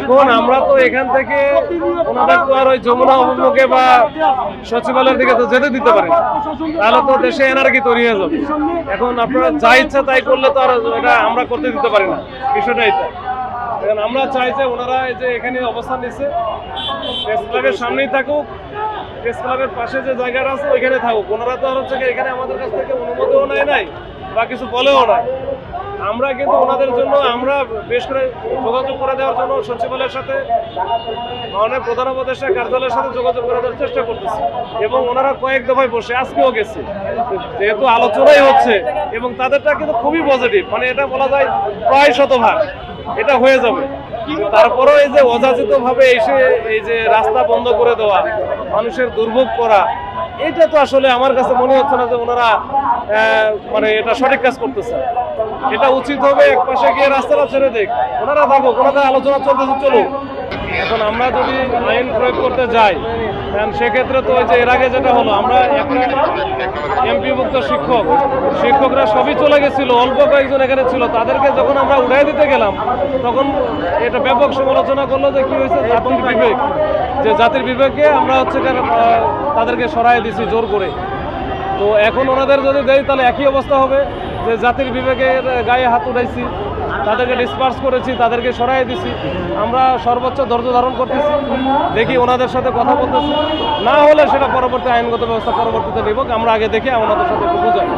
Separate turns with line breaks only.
এখন আমরা তো এখান থেকে ওনাদের তো আর ওই যমুনা অভিমুখে বা সচিবালয়ের দিকে তো যেতে দিতে পারি, তাহলে তো দেশে এনার্কি তৈরি হয়ে যাবে। এখন আপনারা যা ইচ্ছা তাই করলে তো আর এটা আমরা করতে দিতে পারি না, বিষয়টা এটা। এখন আমরা চাই যে ওনারা এই যে এখানে অবস্থান নিচ্ছে, প্রেস ক্লাবের সামনেই থাকুক, প্রেস ক্লাবের পাশে যে জায়গাটা আছে ওইখানে থাকুক। ওনারা তো আর হচ্ছে এখানে আমাদের কাছ থেকে অনুমতিও নেয় নাই বা কিছু বলেও নাই। আমরা কিন্তু ওনাদের জন্য আমরা বেশ করে যোগাযোগ করে দেওয়ার জন্য সচিবালয়ের সাথে মাননীয় প্রধান উপদেষ্টা কার্যালয়ের সাথে যোগাযোগ করে দেওয়ার চেষ্টা করতেছি, এবং ওনারা কয়েক দফায় বসে আজকেও গেছে, যেহেতু আলোচনাই হচ্ছে এবং তাদেরটা কিন্তু খুবই পজিটিভ, মানে এটা বলা যায় প্রায় শতভাগ এটা হয়ে যাবে। তারপরেও এই যে অযাচিত ভাবে এসে এই যে রাস্তা বন্ধ করে দেওয়া, মানুষের দুর্ভোগ করা, এটা তো আসলে আমার কাছে মনে হচ্ছে না যে ওনারা মানে এটা সঠিক কাজ করতেছে। এটা উচিত হবে এক পাশে গিয়ে রাস্তাটা ছেড়ে দেখ, ওনারা থাকুক, ওনাদের আলোচনা চলতেছে, চলুক। এখন আমরা যদি আইন প্রয়োগ করতে যাই, সেক্ষেত্রে তো ওই যে এর আগে যেটা হলো, আমরা একটা এমপিভুক্ত শিক্ষকরা সবই চলে গেছিল, অল্প কয়েকজন এখানে ছিল, তাদেরকে যখন আমরা উঠাই দিতে গেলাম তখন এটা ব্যাপক সমালোচনা করলো যে কি হয়েছে জাতির বিবেক, যে জাতির বিবেকে আমরা হচ্ছে তাদেরকে সরাই দিছি জোর করে। তো এখন ওনাদের যদি দেয় তাহলে একই অবস্থা হবে, যে জাতির বিবেকের গায়ে হাত উঠাইছি, তাদেরকে ডিসপার্স করেছি, তাদেরকে সরাই দিছি। আমরা সর্বোচ্চ ধৈর্য ধারণ করতেছি, দেখি ওনাদের সাথে কথা বলতেছি, না হলে সেটা পরবর্তী আইনগত ব্যবস্থা পরবর্তীতে নিব। আমরা আগে দেখি ওনাদের সাথে একটু বুঝাই।